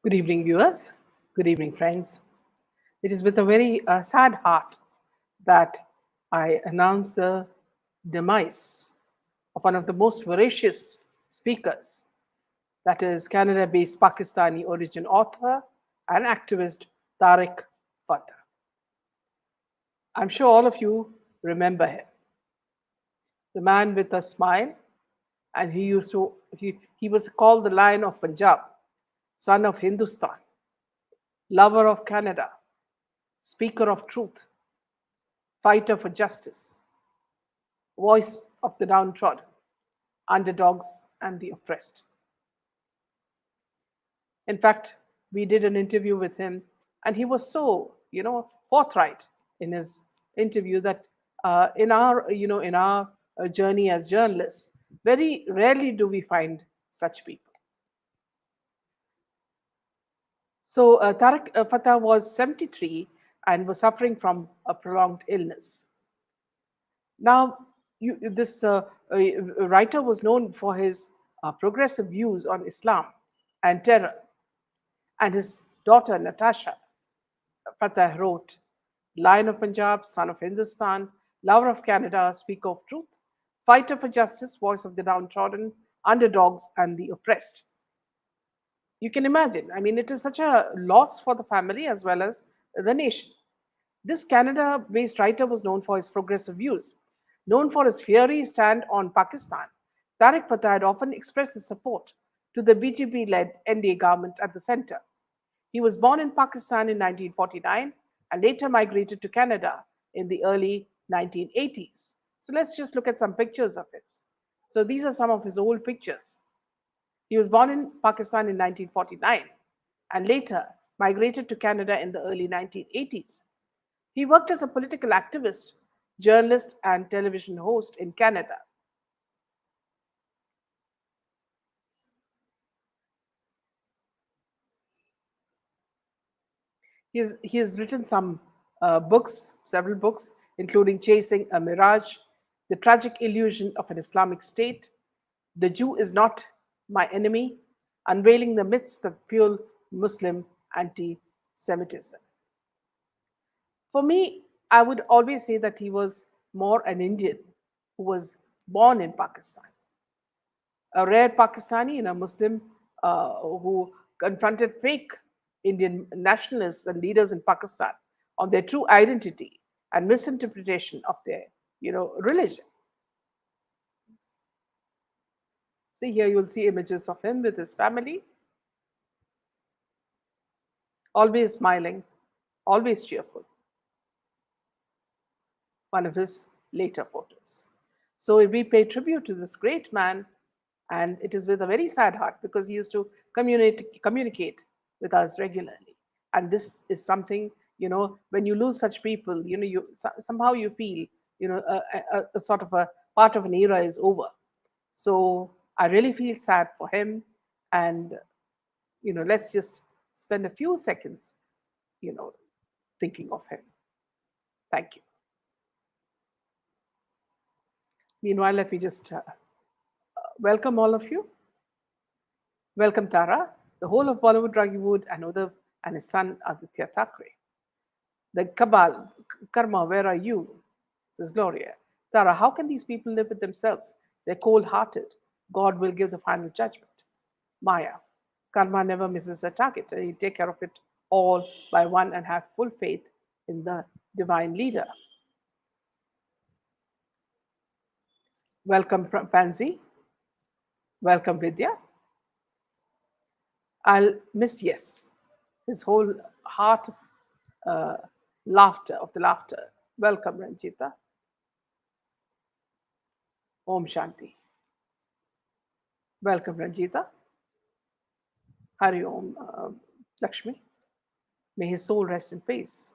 Good evening, viewers. Good evening, friends. It is with a very sad heart that I announce the demise of one of the most voracious speakers, that is, Canada based Pakistani origin author and activist Tarek Fateh. I'm sure all of you remember him, the man with a smile, and he was called the Lion of Punjab, son of Hindustan, lover of Canada, speaker of truth, fighter for justice, voice of the downtrodden, underdogs, and the oppressed. In fact, we did an interview with him, and he was so, forthright in his interview that in our journey as journalists, very rarely do we find such people. So Tariq Fatah was 73 and was suffering from a prolonged illness. Now, this writer was known for his progressive views on Islam and terror, and his daughter Natasha Fateh wrote, Lion of Punjab, son of Hindustan, lover of Canada, speaker of truth, fighter for justice, voice of the downtrodden, underdogs, and the oppressed. You can imagine, I mean, it is such a loss for the family as well as the nation. This Canada based writer was known for his progressive views. Known for his fiery stand on Pakistan, Tariq Fatah had often expressed his support to the BJP led NDA government at the center. He was born in Pakistan in 1949 and later migrated to Canada in the early 1980s. So let's just look at some pictures of his. So these are some of his old pictures. He was born in Pakistan in 1949 and later migrated to Canada in the early 1980s. He worked as a political activist, journalist, and television host in Canada. He has written some books, several books, including Chasing a Mirage, The Tragic Illusion of an Islamic State, The Jew is Not My Enemy, Unveiling the Myths That Fuel Muslim Anti Semitism. For me, I would always say that he was more an Indian who was born in Pakistan, a rare Pakistani and a Muslim who confronted fake Indian nationalists and leaders in Pakistan on their true identity and misinterpretation of their, religion. See here, you'll see images of him with his family, always smiling, always cheerful. One of his later photos. So we pay tribute to this great man, and it is with a very sad heart because he used to communicate with us regularly. And this is something, when you lose such people, somehow you feel, a sort of a part of an era is over. So I really feel sad for him, and let's just spend a few seconds, you know, thinking of him. Thank you. Meanwhile, let me just welcome all of you. Welcome, Tara, the whole of Bollywood Raggywood, and Udav and his son Aditya Thackeray. The Kabal, Karma, where are you? Says Gloria. Tara, how can these people live with themselves? They're cold hearted. God will give the final judgment. Maya, Karma never misses a target, and you take care of it all by one and have full faith in the divine leader. Welcome, Pansy. Welcome, Vidya. I'll miss Yes, his whole heart of laughter, of the laughter. Welcome, Ranjita. Om Shanti. Welcome, Ranjita. Hari Om, Lakshmi. May his soul rest in peace.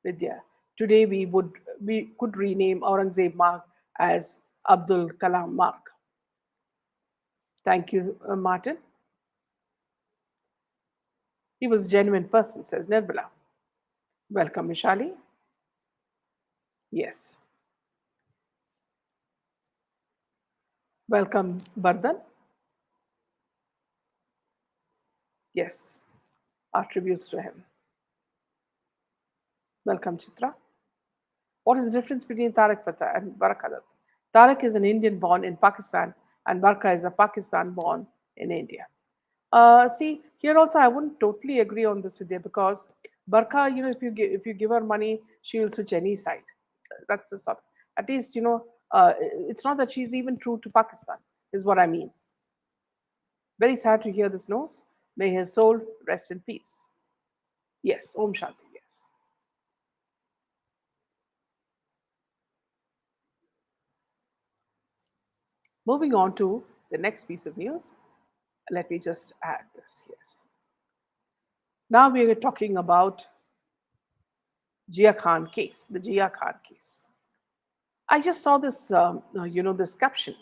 Vidya. Today we could rename Aurangzeb Mark as Abdul Kalam Mark. Thank you, Martin. He was a genuine person, says Nirbala. Welcome, Mishali. Yes. Welcome, Bardhan. Yes. are tributes to him. Welcome, Chitra. What is the difference between Tariq Fateh and Barakadat? Tariq is an Indian born in Pakistan, and Barka is a Pakistan born in India. See, here also I wouldn't totally agree on this with you because Barka, if you give her money, she will switch any side. That's the sort. At least it's not that she's even true to Pakistan, is what I mean. Very sad to hear this news. May his soul rest in peace. Yes, Om Shanti. Yes. Moving on to the next piece of news. Let me just add this. Yes. Now we are talking about Jiah Khan case, the Jiah Khan case. I just saw this, this caption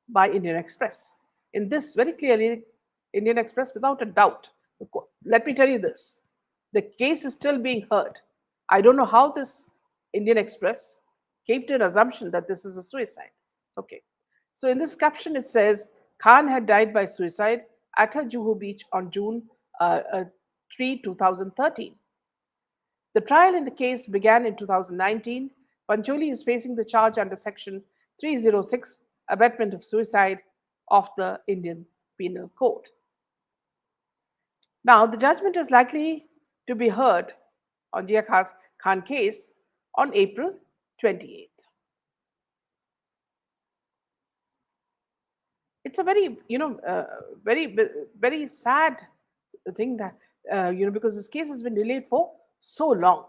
by Indian Express. In this, very clearly, Indian Express, without a doubt. Let me tell you this: the case is still being heard. I don't know how this Indian Express came to an assumption that this is a suicide. Okay, so in this caption it says Khan had died by suicide at her Juhu beach on June 3, 2013. The trial in the case began in 2019. Pancholi is facing the charge under Section 306, abetment of suicide of the Indian Penal Code. Now, the judgment is likely to be heard on Jiah Khan case on April 28th. It's a very, very sad thing that, because this case has been delayed for so long.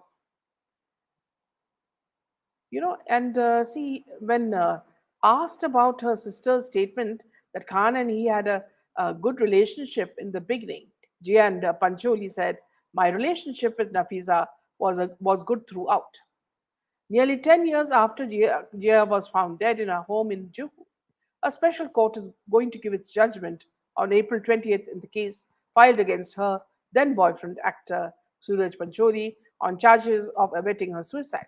And see, when asked about her sister's statement that Khan and he had a good relationship in the beginning, Jia and Pancholi said, "My relationship with Nafiza was good throughout." Nearly 10 years after Jia was found dead in her home in Juhu, a special court is going to give its judgment on April 20th in the case filed against her then boyfriend, actor Suraj Pancholi, on charges of abetting her suicide.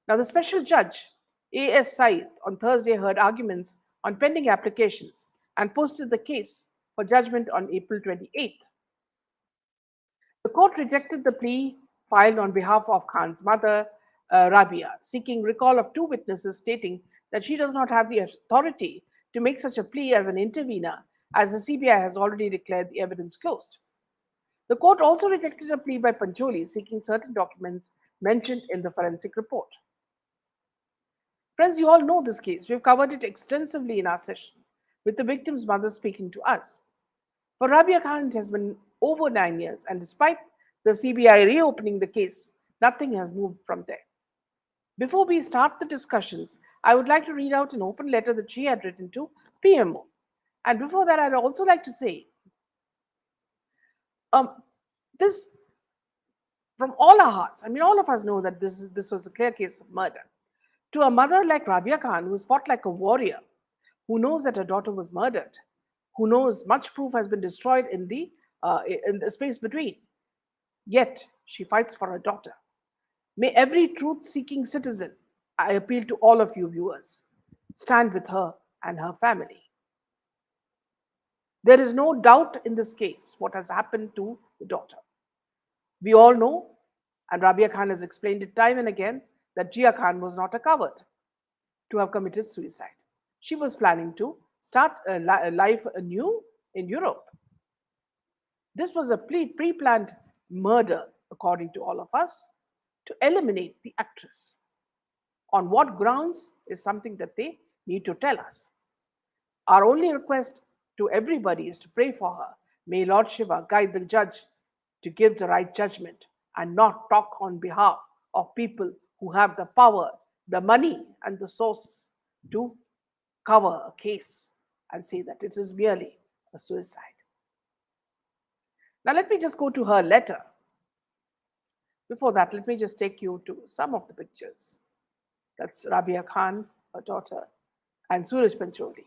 Now, the special judge, A.S. Said, on Thursday heard arguments on pending applications and posted the case for judgment on April 28th. The court rejected the plea filed on behalf of Khan's mother, Rabia, seeking recall of two witnesses stating that she does not have the authority to make such a plea as an intervener, as the CBI has already declared the evidence closed. The court also rejected a plea by Pancholi seeking certain documents mentioned in the forensic report. Friends, you all know this case. We've covered it extensively in our session, with the victim's mother speaking to us. For Rabia Khan, it has been over 9 years, and despite the CBI reopening the case, nothing has moved from there. Before we start the discussions, I would like to read out an open letter that she had written to PMO. And before that, I'd also like to say this from all our hearts. I mean, all of us know that this was a clear case of murder. To a mother like Rabia Khan, who's fought like a warrior, who knows that her daughter was murdered, who knows much proof has been destroyed in the space between, yet she fights for her daughter. May every truth-seeking citizen, I appeal to all of you viewers, stand with her and her family. There is no doubt in this case what has happened to the daughter. We all know, and Rabia Khan has explained it time and again, that Jiah Khan was not a coward to have committed suicide. She was planning to start a life anew in Europe. This was a pre planned murder, according to all of us, to eliminate the actress. On what grounds is something that they need to tell us. Our only request to everybody is to pray for her. May Lord Shiva guide the judge to give the right judgment and not talk on behalf of people who have the power, the money, and the sources to cover a case and say that it is merely a suicide. Now, let me just go to her letter. Before that, let me just take you to some of the pictures. That's Rabia Khan, her daughter, and Suraj Pancholi,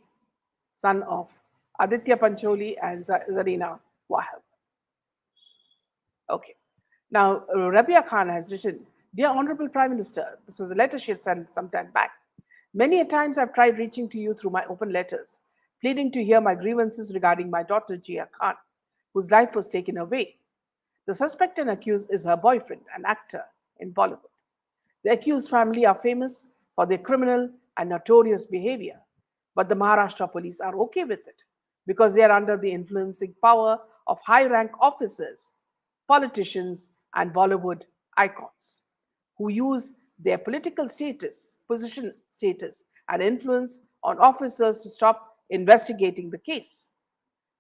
son of Aditya Pancholi and Zarina Wahab. Okay. Now, Rabia Khan has written, "Dear Honorable Prime Minister," this was a letter she had sent some time back. "Many a times I've tried reaching to you through my open letters, pleading to hear my grievances regarding my daughter Jiah Khan, whose life was taken away. The suspect and accused is her boyfriend, an actor in Bollywood. The accused family are famous for their criminal and notorious behavior, but the Maharashtra police are okay with it because they are under the influencing power of high rank officers, politicians, and Bollywood icons who use their political status, position status, and influence on officers to stop investigating the case.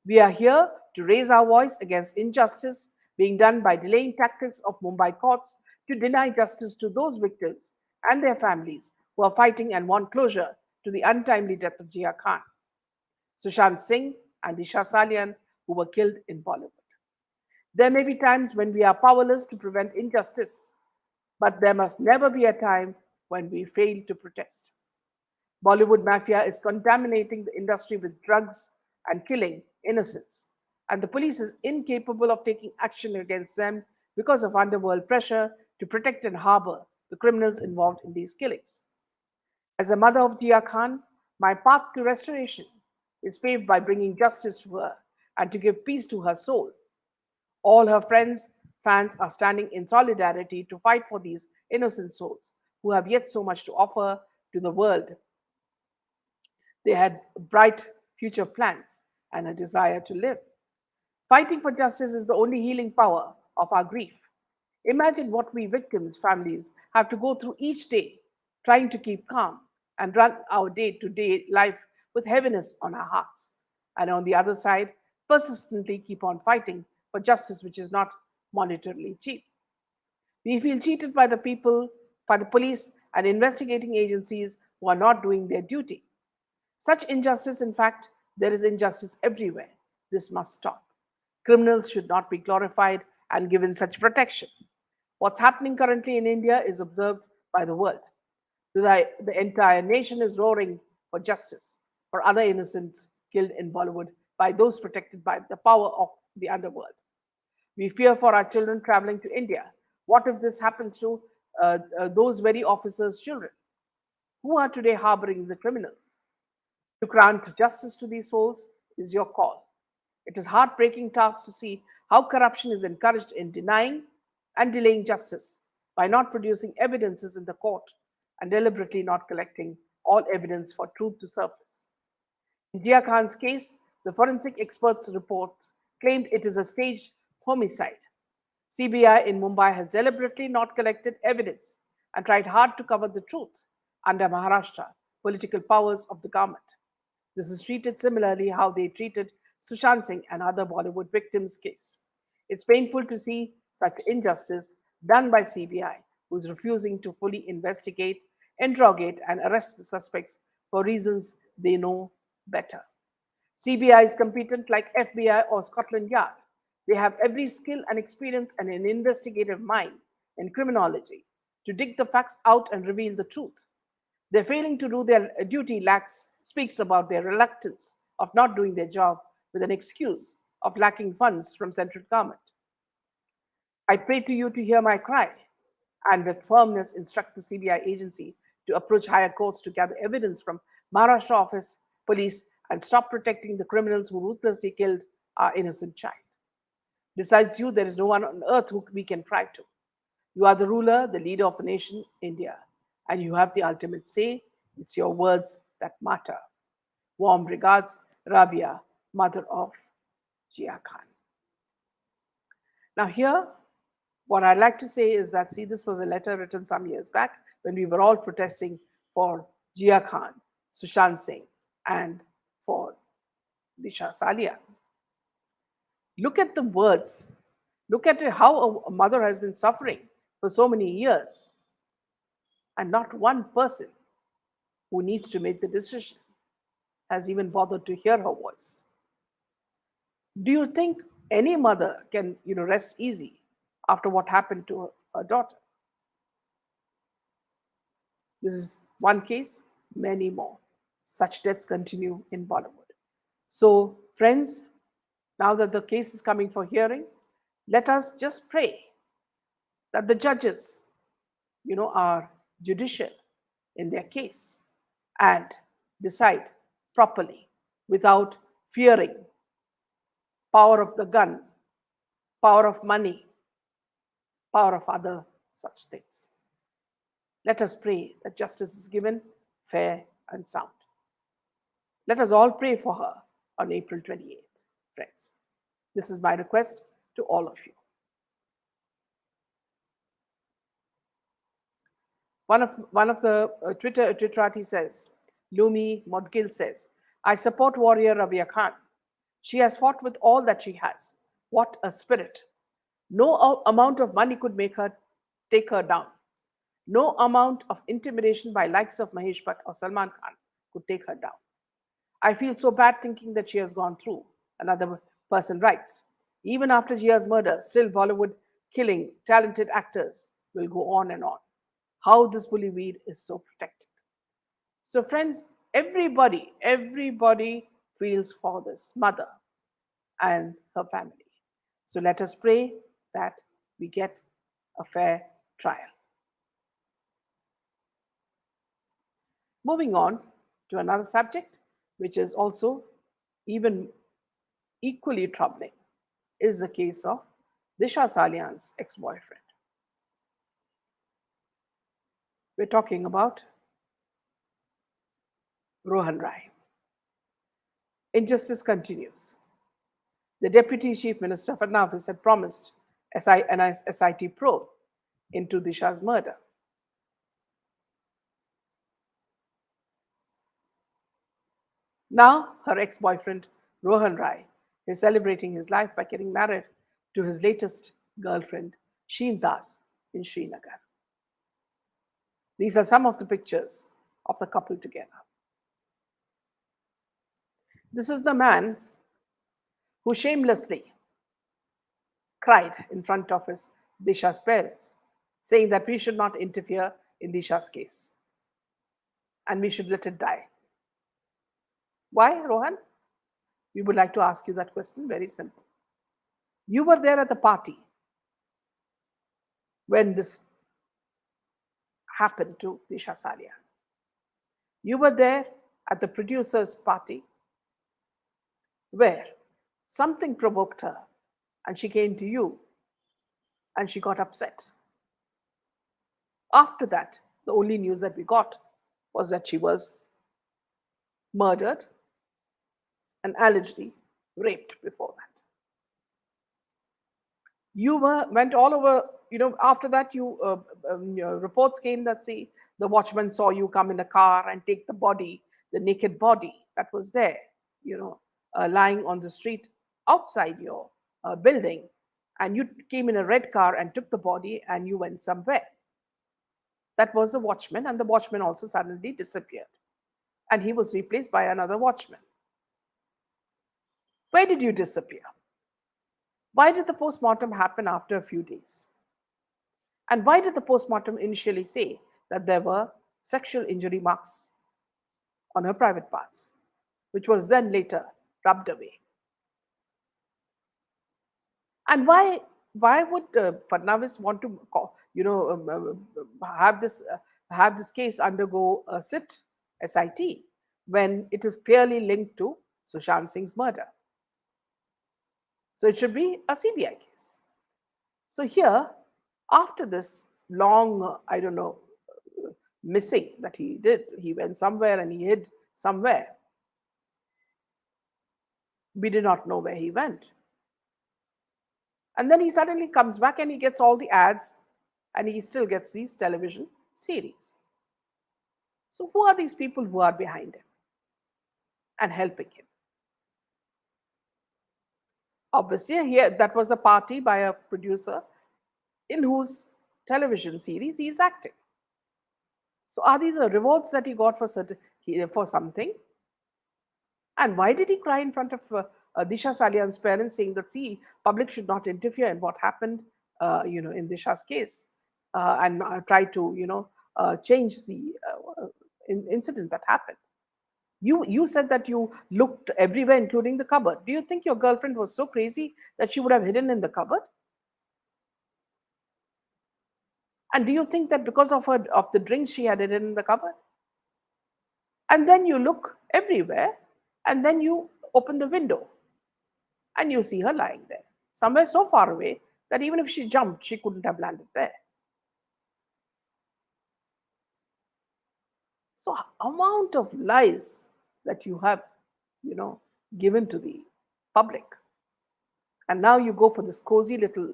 We are here to raise our voice against injustice being done by delaying tactics of Mumbai courts to deny justice to those victims and their families who are fighting and want closure to the untimely death of Jiah Khan, Sushant Singh, and Disha Salian, who were killed in Bollywood. There may be times when we are powerless to prevent injustice, but there must never be a time when we fail to protest. Bollywood mafia is contaminating the industry with drugs and killing innocents, and the police is incapable of taking action against them because of underworld pressure to protect and harbor the criminals involved in these killings. As a mother of Jiah Khan, my path to restoration is paved by bringing justice to her and to give peace to her soul. All her friends, fans are standing in solidarity to fight for these innocent souls who have yet so much to offer to the world. They had bright future plans and a desire to live. Fighting for justice is the only healing power of our grief. Imagine what we victims' families have to go through each day, trying to keep calm and run our day to day life with heaviness on our hearts. And on the other side, persistently keep on fighting for justice, which is not monetarily cheap. We feel cheated by the people, by the police, and investigating agencies who are not doing their duty. Such injustice, in fact, there is injustice everywhere. This must stop. Criminals should not be glorified and given such protection. What's happening currently in India is observed by the world. The entire nation is roaring for justice for other innocents killed in Bollywood by those protected by the power of the underworld. We fear for our children traveling to India. What if this happens to those very officers' children who are today harboring the criminals? To grant justice to these souls is your call. It is a heartbreaking task to see how corruption is encouraged in denying and delaying justice by not producing evidences in the court and deliberately not collecting all evidence for truth to surface. In Jiah Khan's case, the forensic experts' reports claimed it is a staged homicide. CBI in Mumbai has deliberately not collected evidence and tried hard to cover the truth under Maharashtra political powers of the government. This is treated similarly how they treated Sushant Singh and other Bollywood victims' case. It's painful to see such injustice done by CBI, who is refusing to fully investigate, interrogate, and arrest the suspects for reasons they know better. CBI is competent like FBI or Scotland Yard. They have every skill and experience and an investigative mind in criminology to dig the facts out and reveal the truth. Their failing to do their duty lacks speaks about their reluctance of not doing their job with an excuse of lacking funds from central government. I pray to you to hear my cry and with firmness instruct the CBI agency to approach higher courts to gather evidence from Maharashtra office, police, and stop protecting the criminals who ruthlessly killed our innocent child. Besides you, there is no one on earth who we can cry to. You are the ruler, the leader of the nation, India, and you have the ultimate say. It's your words that matter. Warm regards, Rabia, mother of Jiah Khan. Now, here, what I'd like to say is that, see, this was a letter written some years back when we were all protesting for Jiah Khan, Sushant Singh, and for Disha Salian. Look at the words. Look at how a mother has been suffering for so many years, and not one person who needs to make the decision has even bothered to hear her voice. Do you think any mother can, rest easy after what happened to her daughter? This is one case, many more. Such deaths continue in Bollywood. So, friends, now that the case is coming for hearing, let us just pray that the judges, are judicial in their case and decide properly without fearing power of the gun, power of money, power of other such things. Let us pray that justice is given, fair and sound. Let us all pray for her on April 28th, friends. This is my request to all of you. One of the Twitterati says, Lumi Modgil says, I support warrior Jiah Khan. She has fought with all that she has. What a spirit. No amount of money could make her take her down. No amount of intimidation by likes of Mahesh Bhatt or Salman Khan could take her down. I feel so bad thinking that she has gone through. Another person writes, even after Jia's murder, still Bollywood killing talented actors will go on and on. How this bully weed is so protected. So, friends, everybody feels for this mother and her family. So, let us pray that we get a fair trial. Moving on to another subject, which is also even equally troubling, is the case of Disha Salian's ex boyfriend. We're talking about Rohan Rai. Injustice continues. The Deputy Chief Minister Fadnavis had promised an SIT probe into Disha's murder. Now, her ex boyfriend, Rohan Rai, is celebrating his life by getting married to his latest girlfriend, Sheen Das, in Srinagar. These are some of the pictures of the couple together. This is the man who shamelessly cried in front of his Disha's parents, saying that we should not interfere in Disha's case and we should let it die. Why, Rohan? We would like to ask you that question. Very simple. You were there at the party when this happened to Disha Salian. You were there at the producer's party where something provoked her and she came to you and she got upset. After that, the only news that we got was that she was murdered and allegedly raped before that. You went all over, after that, reports came that, see, the watchman saw you come in a car and take the body, the naked body that was there, lying on the street outside your building. And you came in a red car and took the body and you went somewhere. That was the watchman, and the watchman also suddenly disappeared. And he was replaced by another watchman. Where did you disappear? Why did the postmortem happen after a few days? And why did the postmortem initially say that there were sexual injury marks on her private parts, which was then later rubbed away? And why would Fadnavis want to have this case undergo a SIT when it is clearly linked to Sushant Singh's murder? So it should be a CBI case. So here, after this long, missing that he did, he went somewhere and he hid somewhere. We did not know where he went. And then he suddenly comes back and he gets all the ads and he still gets these television series. So who are these people who are behind him and helping him? Obviously, here that was a party by a producer in whose television series he is acting. So are these the rewards that he got for something? And why did he cry in front of Disha Salian's parents, saying that, see, public should not interfere in what happened, in Disha's case, and try to, change the incident that happened? You said that you looked everywhere, including the cupboard. Do you think your girlfriend was so crazy that she would have hidden in the cupboard? And do you think that because of the drinks she had hidden in the cupboard? And then you look everywhere, and then you open the window, and you see her lying there, somewhere so far away that even if she jumped, she couldn't have landed there. So, amount of lies that you have, you know, given to the public. And now you go for this cozy little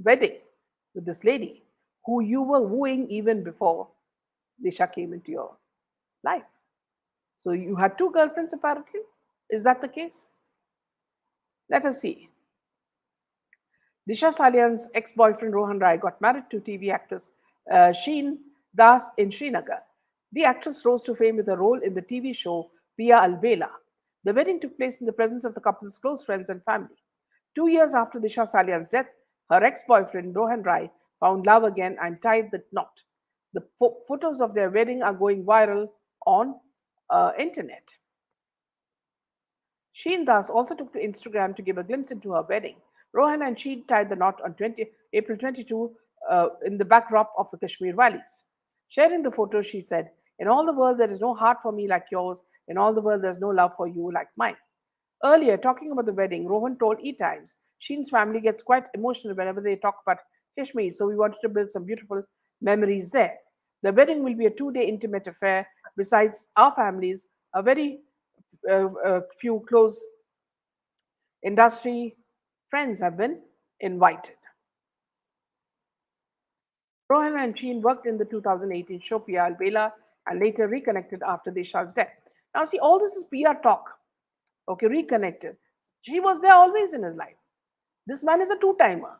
wedding with this lady who you were wooing even before Disha came into your life. So you had two girlfriends apparently. Is that the case? Let us see. Disha Salian's ex-boyfriend Rohan Rai got married to TV actress Sheen Das in Srinagar. The actress rose to fame with a role in the TV show Pia Alvela. The wedding took place in the presence of the couple's close friends and family. 2 years after Disha Salian's death, her ex-boyfriend Rohan Rai found love again and tied the knot. The photos of their wedding are going viral on internet. Sheen Das also took to Instagram to give a glimpse into her wedding. Rohan and Sheen tied the knot on April 22 in the backdrop of the Kashmir valleys. Sharing the photo, she said, "In all the world, there is no heart for me like yours. In all the world, there's no love for you like mine." Earlier, talking about the wedding, Rohan told E Times, Sheen's family gets quite emotional whenever they talk about Kashmir, so we wanted to build some beautiful memories there. The wedding will be a 2 day intimate affair. Besides our families, a very few close industry friends have been invited. Rohan and Sheen worked in the 2018 show Pia Albela and later reconnected after Desha's death. Now, see, all this is PR talk. Okay, reconnected. She was there always in his life. This man is a two timer.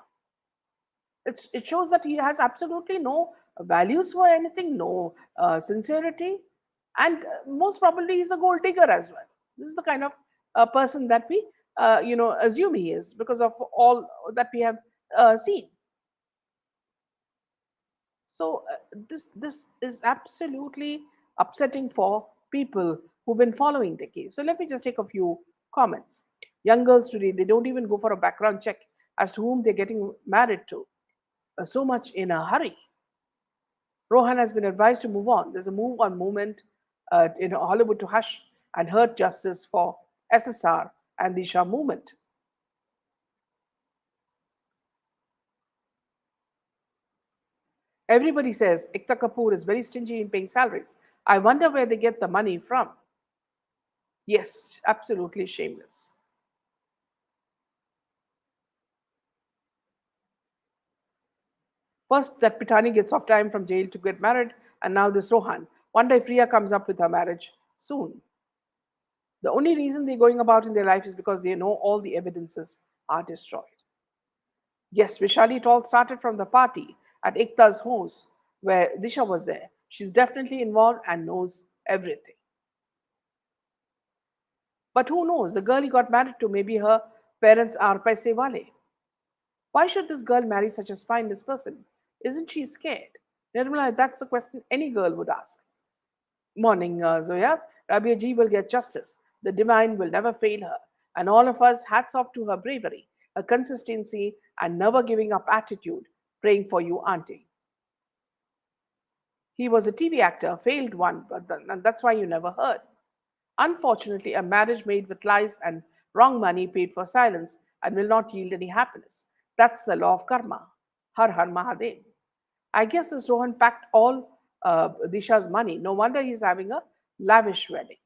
It shows that he has absolutely no values for anything, no sincerity, and most probably he's a gold digger as well. This is the kind of person that we, assume he is because of all that we have seen. So this is absolutely upsetting for people who've been following the case. So let me just take a few comments. Young girls today, they don't even go for a background check as to whom they're getting married to. So much in a hurry. Rohan has been advised to move on. There's a move on movement in Hollywood to hush and hurt justice for SSR and the Shah movement. Everybody says Ekta Kapoor is very stingy in paying salaries. I wonder where they get the money from. Yes, absolutely shameless. First, that Pitani gets off time from jail to get married, and now this Rohan. Wonder if Ria comes up with her marriage soon. The only reason they're going about in their life is because they know all the evidences are destroyed. Yes, Vishali, it all started from the party at Ekta's house where Disha was there. She's definitely involved and knows everything. But who knows? The girl he got married to, maybe her parents are paise wale. Why should this girl marry such a spineless person? Isn't she scared? Nirmala, that's the question any girl would ask. Morning, Zoya. Rabia ji will get justice. The divine will never fail her. And all of us, hats off to her bravery, her consistency, and never giving up attitude. Praying for you, Auntie. He was a TV actor, a failed one, but and that's why you never heard. Unfortunately, a marriage made with lies and wrong money paid for silence and will not yield any happiness. That's the law of karma. Har Har Mahadev. I guess this Rohan packed all Disha's money. No wonder he's having a lavish wedding.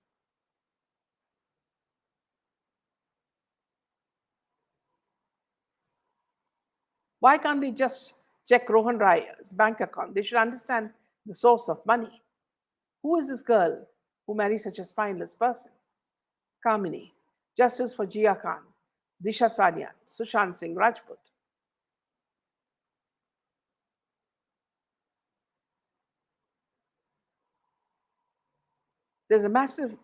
Why can't they just check Rohan Rai's bank account? They should understand the source of money. Who is this girl who marries such a spineless person? Kamini. Justice for Jiah Khan, Disha Salian, Sushant Singh Rajput. There's a massive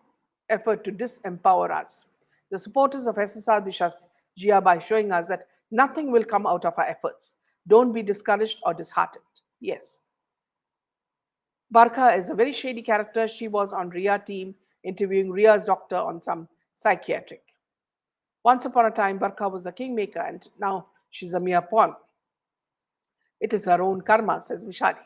effort to disempower us. The supporters of SSR Disha Jia by showing us that nothing will come out of our efforts. Don't be discouraged or disheartened. Yes. Barkha is a very shady character. She was on Ria team interviewing Ria's doctor on some psychiatric. Once upon a time, Barkha was the kingmaker and now she's a mere pawn. It is her own karma, says Vishali.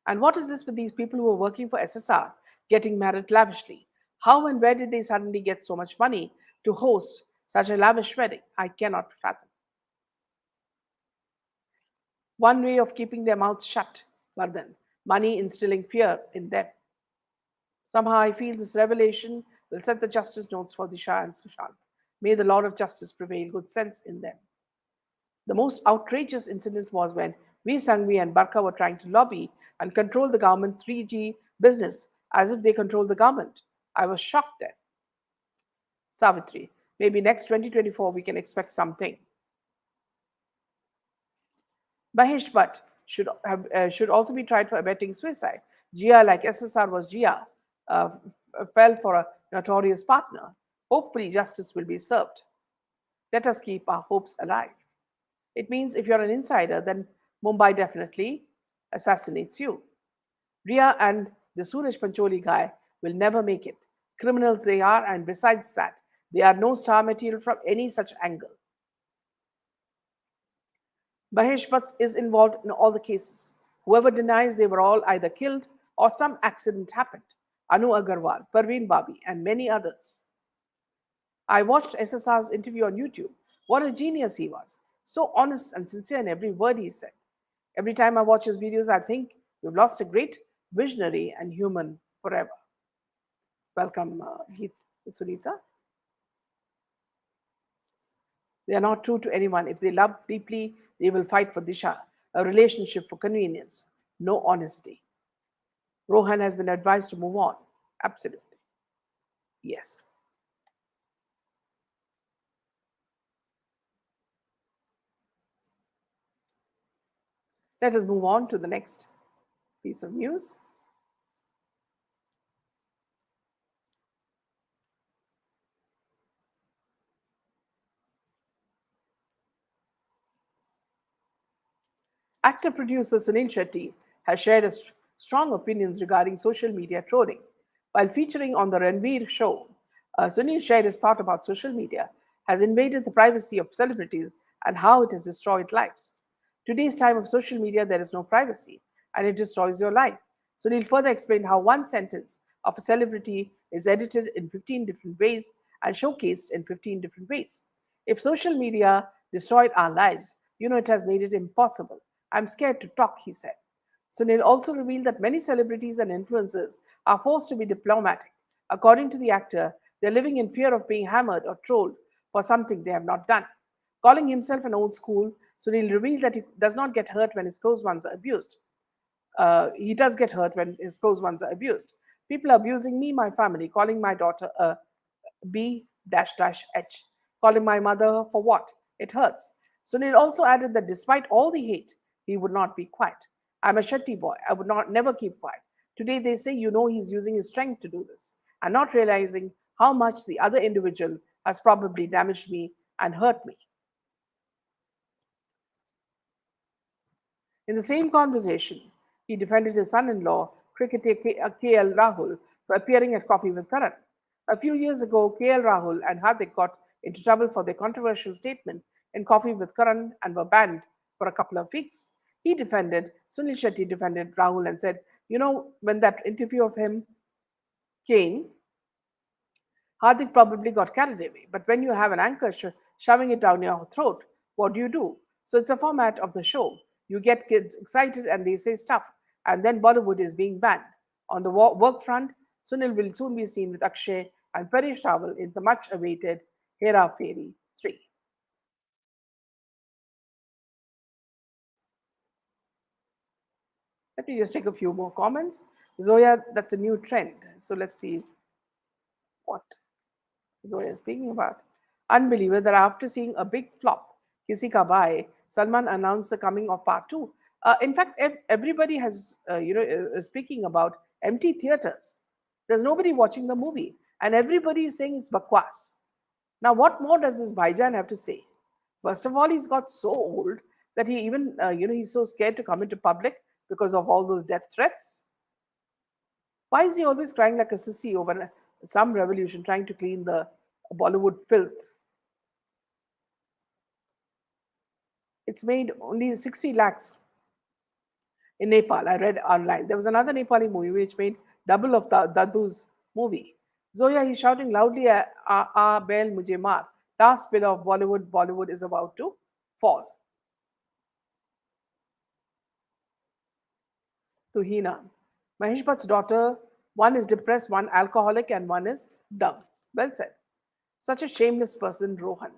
And what is this with these people who are working for SSR getting married lavishly? How and where did they suddenly get so much money to host such a lavish wedding? I cannot fathom. One way of keeping their mouths shut, Vardhan, money instilling fear in them. Somehow I feel this revelation will set the justice notes for Disha and Sushant. May the Lord of Justice prevail good sense in them. The most outrageous incident was when Veer Sanghvi and Barkha were trying to lobby and control the government 3G business as if they controlled the government. I was shocked then. Savitri, maybe next 2024 we can expect something. Mahesh Bhatt should also be tried for abetting suicide. Jiah, like SSR was Jiah, fell for a notorious partner. Hopefully, justice will be served. Let us keep our hopes alive. It means if you're an insider, then Mumbai definitely assassinates you. Ria and the Suraj Pancholi guy will never make it. Criminals they are, and besides that, they are no star material from any such angle. Mahesh Bhatt is involved in all the cases. Whoever denies they were all either killed or some accident happened. Anu Agarwal, Parveen Babi, and many others. I watched SSR's interview on YouTube. What a genius he was. So honest and sincere in every word he said. Every time I watch his videos, I think we've lost a great visionary and human forever. Welcome, Geet Sunita. They are not true to anyone. If they love deeply, they will fight for Disha, a relationship for convenience, no honesty. Rohan has been advised to move on. Absolutely. Yes. Let us move on to the next piece of news. Actor producer Suniel Shetty has shared his strong opinions regarding social media trolling. While featuring on the Ranveer show, Sunil shared his thought about social media has invaded the privacy of celebrities and how it has destroyed lives. Today's time of social media, there is no privacy and it destroys your life. Sunil further explained how one sentence of a celebrity is edited in 15 different ways and showcased in 15 different ways. If social media destroyed our lives, it has made it impossible. I'm scared to talk, he said. Sunil also revealed that many celebrities and influencers are forced to be diplomatic. According to the actor, they're living in fear of being hammered or trolled for something they have not done. Calling himself an old school, Sunil revealed that he does not get hurt when his close ones are abused. He does get hurt when his close ones are abused. People are abusing me, my family, calling my daughter a B dash dash H, calling my mother for what? It hurts. Sunil also added that despite all the hate, he would not be quiet. I'm a Shetty boy. I would not never keep quiet. Today they say, he's using his strength to do this, and not realizing how much the other individual has probably damaged me and hurt me. In the same conversation, he defended his son-in-law, cricketer KL Rahul, for appearing at Coffee with Karan. A few years ago, KL Rahul and Hardik got into trouble for their controversial statement in Coffee with Karan and were banned for a couple of weeks. Sunil Shetty defended Rahul and said, when that interview of him came, Hardik probably got carried away. But when you have an anchor shoving it down your throat, what do? So it's a format of the show. You get kids excited and they say stuff, and then Bollywood is being banned. On the work front, Sunil will soon be seen with Akshay and Paresh Rawal in the much awaited Hera Fairy 3. Let me just take a few more comments. Zoya, that's a new trend. So let's see what Zoya is speaking about. Unbeliever that after seeing a big flop, Kisi Ka Bhai, Salman announced the coming of part two. In fact, everybody has, is speaking about empty theaters. There's nobody watching the movie, and everybody is saying it's bakwas. Now, what more does this Baijan have to say? First of all, he's got so old that he even, he's so scared to come into public because of all those death threats. Why is he always crying like a sissy over some revolution trying to clean the Bollywood filth? It's made only 60 lakhs in Nepal. I read online. There was another Nepali movie which made double of Dadu's movie. Zoya, he's shouting loudly, Bel Mujhe Maar. Last pillar of Bollywood, Bollywood is about to fall. Tuhina. Mahesh Bhatt's daughter, one is depressed, one alcoholic, and one is dumb. Well said. Such a shameless person, Rohan.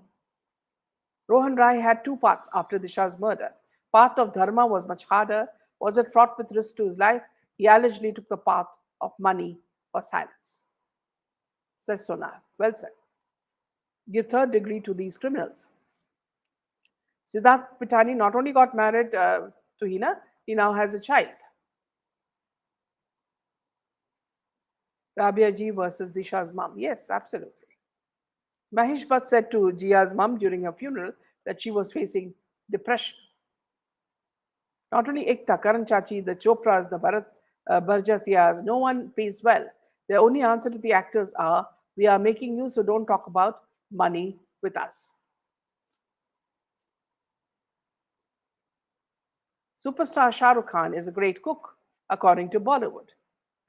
Rohan Rai had two paths after Disha's murder. Path of dharma was much harder. Was it fraught with risk to his life? He allegedly took the path of money or silence. Says Sonar. Well said. Give third degree to these criminals. Siddharth Pitani not only got married to Hina, he now has a child. Rabia ji versus Disha's mom. Yes, absolutely. Mahesh Bhatt said to Jia's mom during her funeral that she was facing depression. Not only Ekta, Karan Chachi, the Chopras, the Barjatias, no one pays well. The only answer to the actors are, we are making you, so don't talk about money with us. Superstar Shah Rukh Khan is a great cook, according to Bollywood.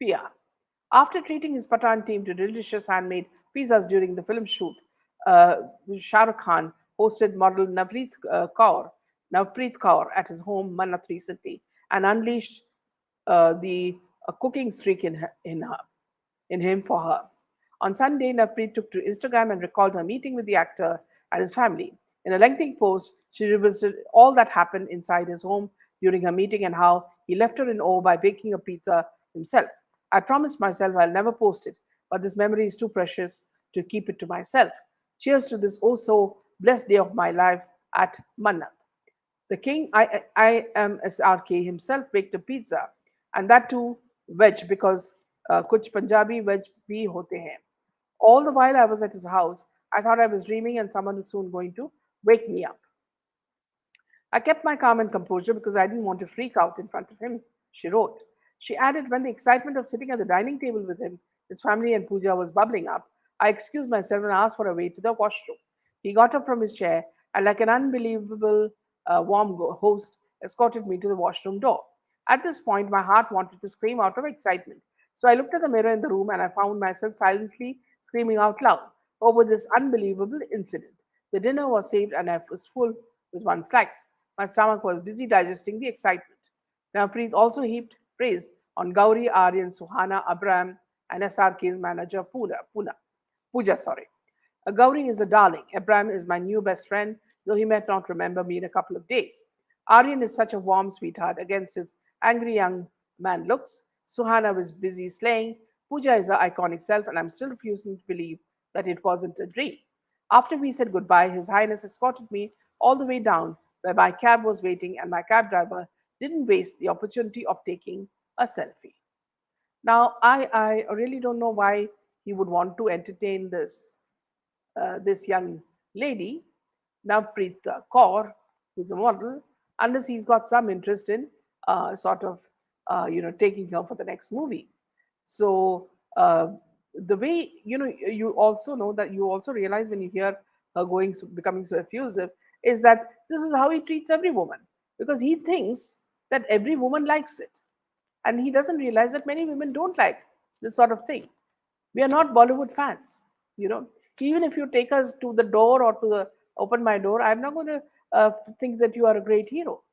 PR. After treating his Pathan team to delicious handmade pizzas during the film shoot, uh, Shah Rukh Khan hosted model Navpreet Kaur at his home Mannat recently and unleashed the cooking streak in him for her. On Sunday, Navpreet took to Instagram and recalled her meeting with the actor and his family. In a lengthy post, she revisited all that happened inside his home during her meeting and how he left her in awe by baking a pizza himself. I promised myself I'll never post it, but this memory is too precious to keep it to myself. Cheers to this oh so blessed day of my life at Mannat. The king, IMSRK himself, baked a pizza, and that too veg because kuch Punjabi veg bhi hote hain. All the while I was at his house, I thought I was dreaming and someone was soon going to wake me up. I kept my calm and composure because I didn't want to freak out in front of him, she wrote. She added, when the excitement of sitting at the dining table with him, his family, and Pooja was bubbling up, I excused myself and asked for a way to the washroom. He got up from his chair and, like an unbelievable host, escorted me to the washroom door. At this point, my heart wanted to scream out of excitement. So I looked at the mirror in the room and I found myself silently screaming out loud over this unbelievable incident. The dinner was saved and I was full with one slice. My stomach was busy digesting the excitement. Now, Preet also heaped praise on Gauri, Aryan, Suhana, Abraham, and SRK's manager, Pooja. Sorry. Gauri is a darling. Abraham is my new best friend, though he might not remember me in a couple of days. Aryan is such a warm sweetheart against his angry young man looks. Suhana was busy slaying. Pooja is her iconic self, and I'm still refusing to believe that it wasn't a dream. After we said goodbye, His Highness escorted me all the way down where my cab was waiting, and my cab driver didn't waste the opportunity of taking a selfie. Now, I really don't know why he would want to entertain this young lady, Navpreet Kaur, who's a model, unless he's got some interest in taking her for the next movie. So the way you also know that you also realize when you hear her becoming so effusive is that this is how he treats every woman because he thinks that every woman likes it, and he doesn't realize that many women don't like this sort of thing. We are not Bollywood fans, you know. Even if you take us to the door or to the open my door, I'm not going to think that you are a great hero.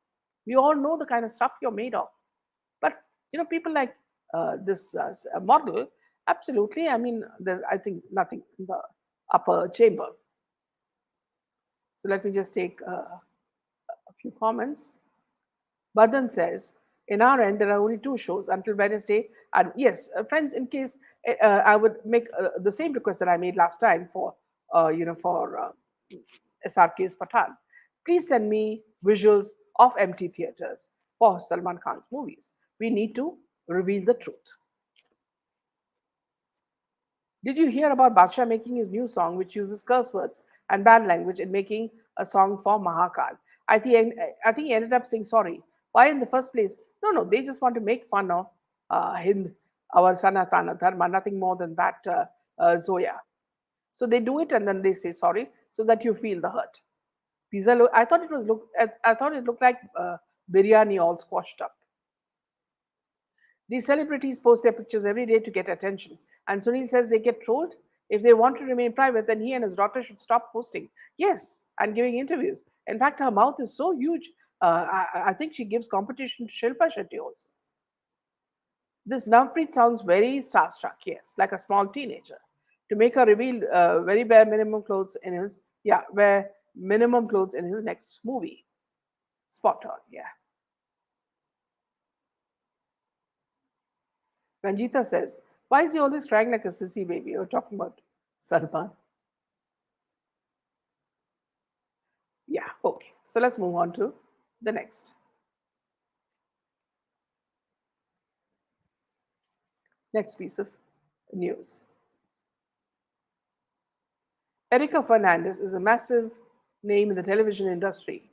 We all know the kind of stuff you're made of. But people like this model, absolutely. I mean, there's I think nothing in the upper chamber. So let me just take a few comments. Badan says, in our end, there are only two shows until Wednesday. And yes, friends, in case I would make the same request that I made last time for SRK's Pathan. Please send me visuals of empty theaters for Salman Khan's movies. We need to reveal the truth. Did you hear about Baksha making his new song, which uses curse words and bad language, in making a song for Mahakal? I think he ended up saying sorry. Why in the first place? No, they just want to make fun of Hind, our Sanatana Dharma, nothing more than that, Zoya. So they do it and then they say sorry so that you feel the hurt. I thought I thought it looked like biryani all squashed up. These celebrities post their pictures every day to get attention. And Sunil says they get trolled. If they want to remain private, then he and his daughter should stop posting. Yes, and giving interviews. In fact, her mouth is so huge. I think she gives competition to Shilpa Shetty also. This Navpreet sounds very starstruck, yes, like a small teenager. To make her reveal very bare minimum clothes in his, yeah, wear minimum clothes in his next movie. Spot on, yeah. Ranjita says, why is he always crying like a sissy baby? You're talking about Salman. Yeah, okay. So let's move on to the next piece of news. Erica Fernandez is a massive name in the television industry.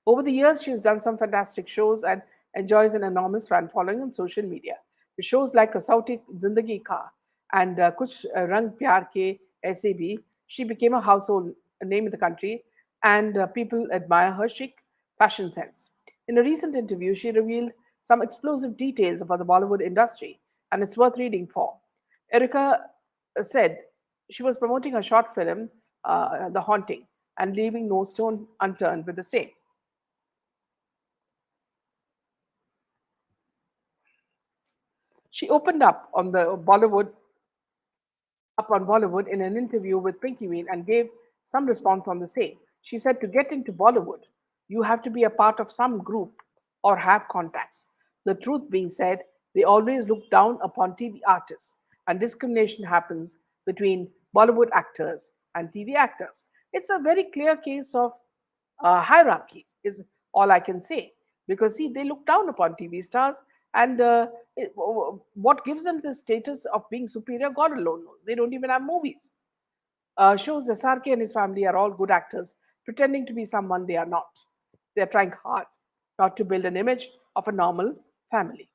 Over the years, she has done some fantastic shows and enjoys an enormous fan following on social media. With shows like Kasauti Zindagi Ka and Kuch Rang Pyar Ke Aise Bhi, she became a household name in the country, and people admire her chic fashion sense. In a recent interview, she revealed some explosive details about the Bollywood industry, and it's worth reading for. Erica said she was promoting her short film, The Haunting, and leaving no stone unturned with the same. She opened up on Bollywood in an interview with Pinky Ween and gave some response on the same. She said to get into Bollywood, you have to be a part of some group or have contacts. The truth being said, they always look down upon TV artists, and discrimination happens between Bollywood actors and TV actors. It's a very clear case of hierarchy, is all I can say. Because, see, they look down upon TV stars, and what gives them the status of being superior, God alone knows. They don't even have movies. Shows SRK and his family are all good actors, pretending to be someone they are not. They are trying hard not to build an image of a normal family.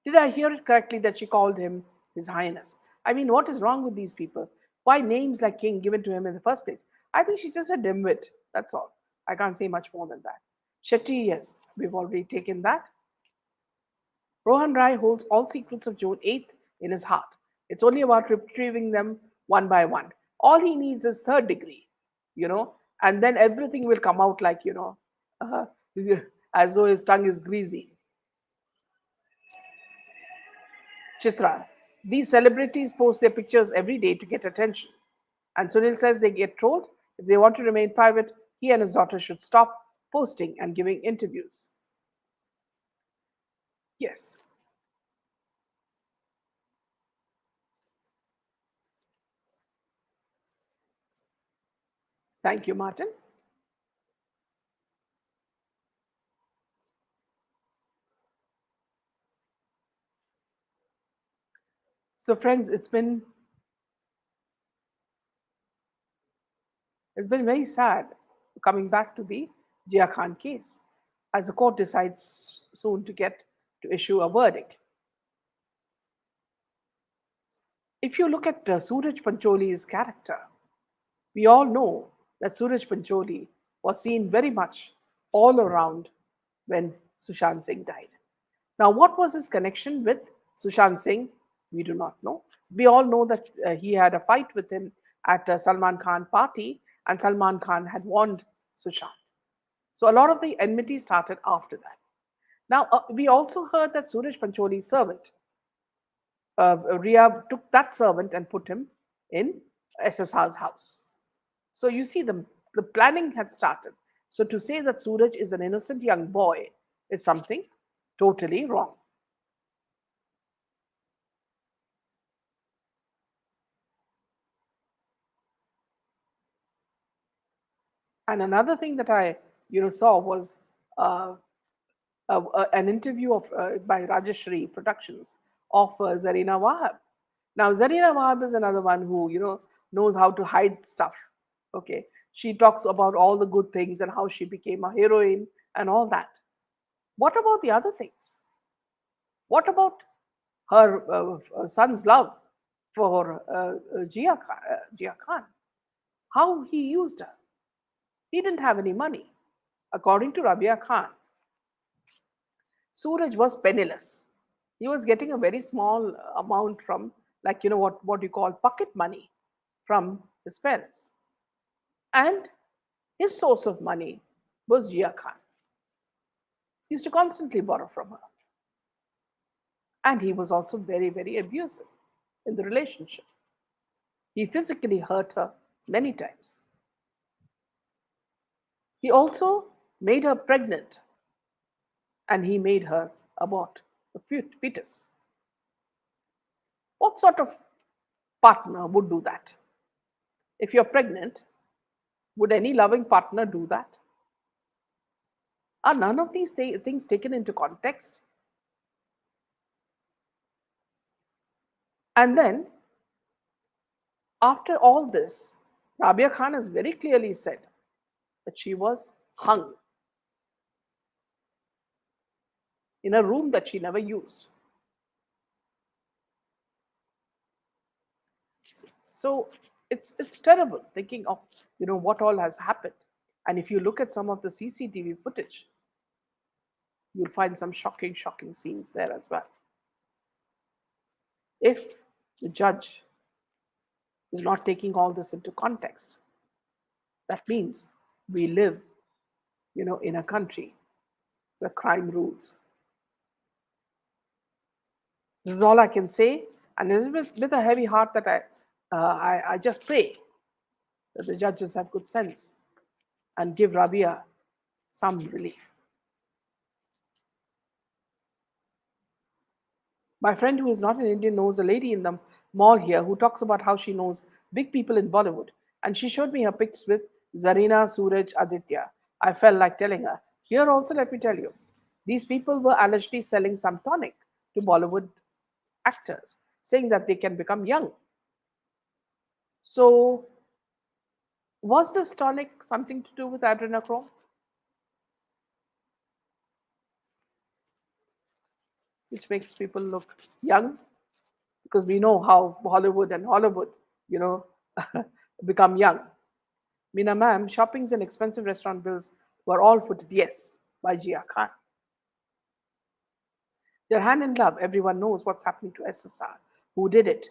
Did I hear it correctly that she called him His Highness? I mean, what is wrong with these people? Why names like King given to him in the first place? I think she's just a dimwit. That's all. I can't say much more than that. Shetty, yes, we've already taken that. Rohan Rai holds all secrets of June 8th in his heart. It's only about retrieving them one by one. All he needs is third degree, you know, and then everything will come out like, uh, as though his tongue is greasy. Chitra. These celebrities post their pictures every day to get attention. And Sunil says they get trolled. If they want to remain private, he and his daughter should stop posting and giving interviews. Yes. Thank you, Martin. So, friends, it's been very sad coming back to the Jiah Khan case as the court decides soon to issue a verdict. If you look at Suraj Pancholi's character, we all know that Suraj Pancholi was seen very much all around when Sushant Singh died. Now, what was his connection with Sushant Singh? We do not know. We all know that he had a fight with him at a Salman Khan party, and Salman Khan had warned Sushant. So a lot of the enmity started after that. Now, we also heard that Suraj Pancholi's servant, Ria, took that servant and put him in SSR's house. So you see, the planning had started. So to say that Suraj is an innocent young boy is something totally wrong. And another thing that I saw was uh, an interview by Rajeshri Productions of Zarina Wahab. Now Zarina Wahab is another one who knows how to hide stuff. Okay, she talks about all the good things and how she became a heroine and all that. What about the other things? What about her son's love for Jiah Khan? How he used her? He didn't have any money. According to Rabia Khan, Suraj was penniless. He was getting a very small amount from, like, what you call pocket money from his parents. And his source of money was Jiah Khan. He used to constantly borrow from her. And he was also very, very abusive in the relationship. He physically hurt her many times. He also made her pregnant and he made her abort the fetus. What sort of partner would do that? If you're pregnant, would any loving partner do that? Are none of these things taken into context? And then, after all this, Rabia Khan has very clearly said that she was hung in a room that she never used. So it's terrible thinking of what all has happened. And if you look at some of the CCTV footage, you'll find some shocking scenes there as well. If the judge is not taking all this into context, that means we live, in a country where crime rules. This is all I can say, and with a heavy heart that I just pray that the judges have good sense and give Rabia some relief. My friend who is not an Indian knows a lady in the mall here who talks about how she knows big people in Bollywood. And she showed me her pics with Zarina, Suraj, Aditya. I felt like telling her, here also let me tell you, these people were allegedly selling some tonic to Bollywood actors, saying that they can become young. So, was this tonic something to do with adrenochrome? Which makes people look young? Because we know how Hollywood and Hollywood, you know, become young. Meena ma'am, shoppings and expensive restaurant bills were all put at yes by Jiah Khan. They're hand in glove. Everyone knows what's happening to SSR. Who did it?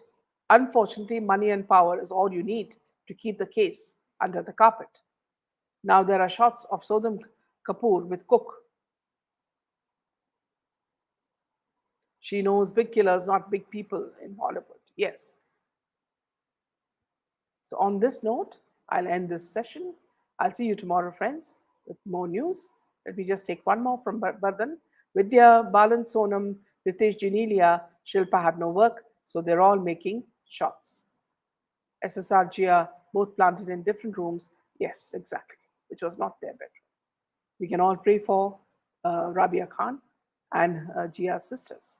Unfortunately, money and power is all you need to keep the case under the carpet. Now there are shots of Sodam Kapoor with Cook. She knows big killers, not big people in Hollywood. Yes. So, on this note, I'll end this session. I'll see you tomorrow, friends, with more news. Let me just take one more from Bardhan. Vidya, Balan Sonam, Ritesh Janelia, Shilpa have no work, so they're all making shots. SSR Jia, both planted in different rooms. Yes, exactly, which was not their bedroom. We can all pray for Rabia Khan and Jia's sisters,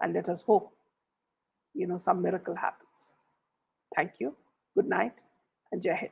and let us hope, some miracle happens. Thank you. Good night and Jai Hind.